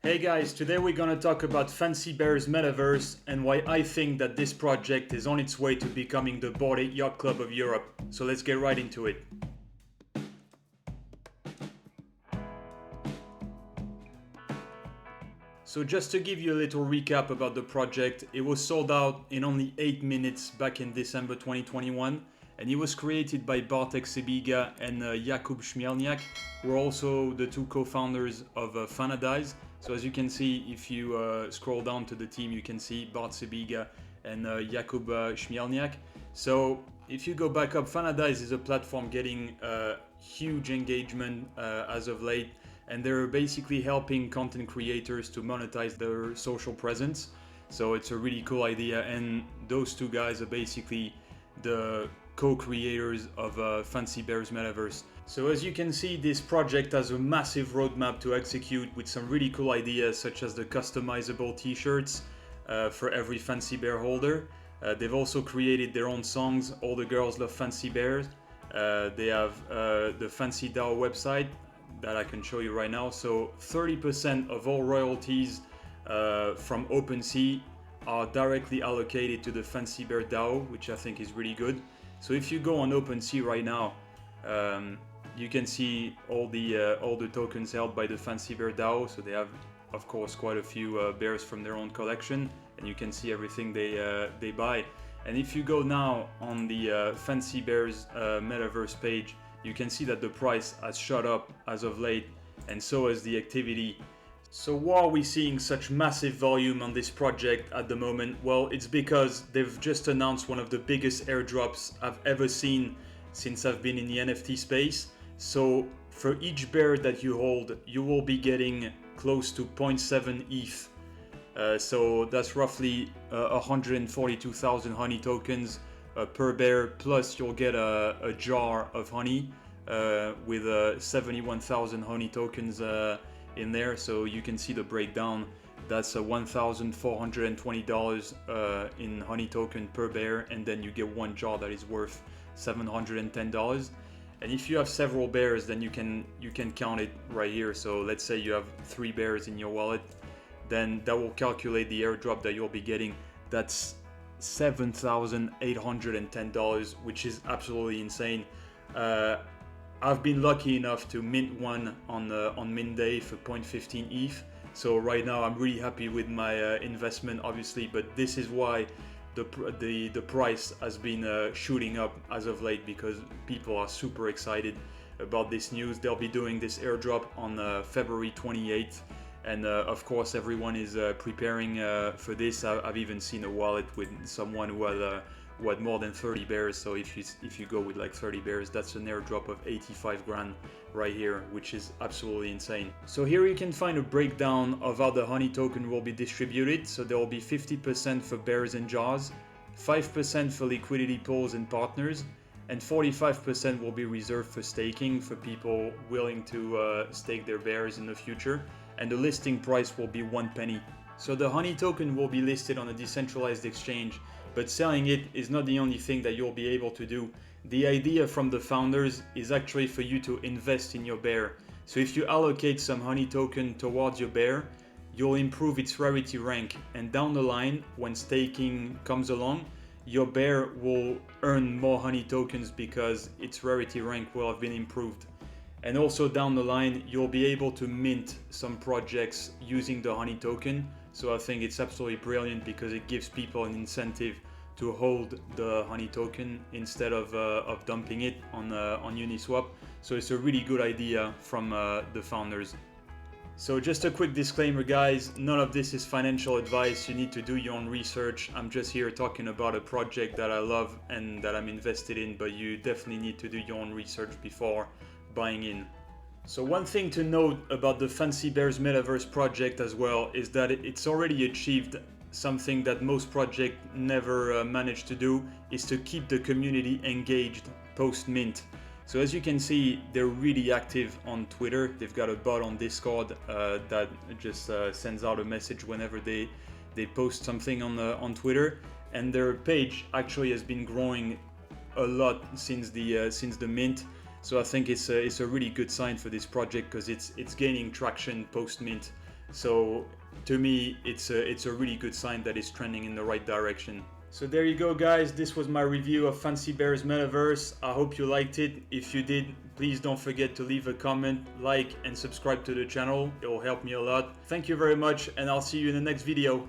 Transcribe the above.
Hey guys, today we're gonna talk about Fancy Bears Metaverse and why I think that this project is on its way to becoming the Bored Ape Yacht Club of Europe. So let's get right into it. So just to give you a little recap about the project, it was sold out in only 8 minutes back in December 2021, and it was created by Bartek Sebiga and Jakub Śmielniak, who are also the two co-founders of Fanadize. So as you can see, if you scroll down to the team, you can see Bart Sebiga and Jakub Śmielniak. So if you go back up, Fanadize is a platform getting huge engagement as of late, and they're basically helping content creators to monetize their social presence. So it's a really cool idea, and those two guys are basically the co-creators of Fancy Bears Metaverse. So as you can see, this project has a massive roadmap to execute with some really cool ideas such as the customizable t-shirts for every Fancy Bear holder. They've also created their own songs, All the Girls Love Fancy Bears. They have the Fancy DAO website that I can show you right now. So 30% of all royalties from OpenSea are directly allocated to the Fancy Bear DAO, which I think is really good. So if you go on OpenSea right now, you can see all the tokens held by the Fancy Bear DAO. So they have, of course, quite a few bears from their own collection, and you can see everything they buy. And if you go now on the Fancy Bears Metaverse page, you can see that the price has shot up as of late, and so has the activity. So why are we seeing such massive volume on this project at the moment? Well, it's because they've just announced one of the biggest airdrops I've ever seen since I've been in the NFT space. So for each bear that you hold, you will be getting close to 0.7 ETH. So that's roughly 142,000 honey tokens per bear, plus you'll get a jar of honey with 71,000 honey tokens in there. So you can see the breakdown. That's $1,420 in honey token per bear, and then you get one jar that is worth $710. And if you have several bears, then you can count it right here. So let's say you have 3 bears in your wallet, then that will calculate the airdrop that you'll be getting. That's $7,810, which is absolutely insane. I've been lucky enough to mint one on mint day for 0.15 ETH. So right now I'm really happy with my investment, obviously, but this is why the price has been shooting up as of late, because people are super excited about this news. They'll be doing this airdrop on February 28th. And of course, everyone is preparing for this. I've even seen a wallet with someone who had more than 30 bears. So if you go with like 30 bears, that's an airdrop of 85 grand right here, which is absolutely insane. So here you can find a breakdown of how the honey token will be distributed. So there will be 50% for bears and jars, 5% for liquidity pools and partners, and 45% will be reserved for staking for people willing to stake their bears in the future. And the listing price will be 1 penny. So the honey token will be listed on a decentralized exchange, but selling it is not the only thing that you'll be able to do. The idea from the founders is actually for you to invest in your bear. So if you allocate some honey token towards your bear, you'll improve its rarity rank, and down the line, when staking comes along, your bear will earn more honey tokens because its rarity rank will have been improved. And also down the line, you'll be able to mint some projects using the honey token. So I think it's absolutely brilliant because it gives people an incentive to hold the honey token instead of dumping it on Uniswap. So it's a really good idea from the founders. So just a quick disclaimer, guys, none of this is financial advice. You need to do your own research. I'm just here talking about a project that I love and that I'm invested in, but you definitely need to do your own research before buying in. So one thing to note about the Fancy Bears Metaverse project as well is that it's already achieved something that most projects never managed to do, is to keep the community engaged post-mint. So as you can see, they're really active on Twitter. They've got a bot on Discord that just sends out a message whenever they post something on Twitter, and their page actually has been growing a lot since the mint. So I think it's a really good sign for this project because it's gaining traction post mint. So to me, it's a really good sign that it's trending in the right direction. So there you go, guys. This was my review of Fancy Bears Metaverse. I hope you liked it. If you did, please don't forget to leave a comment, like, and subscribe to the channel. It will help me a lot. Thank you very much, and I'll see you in the next video.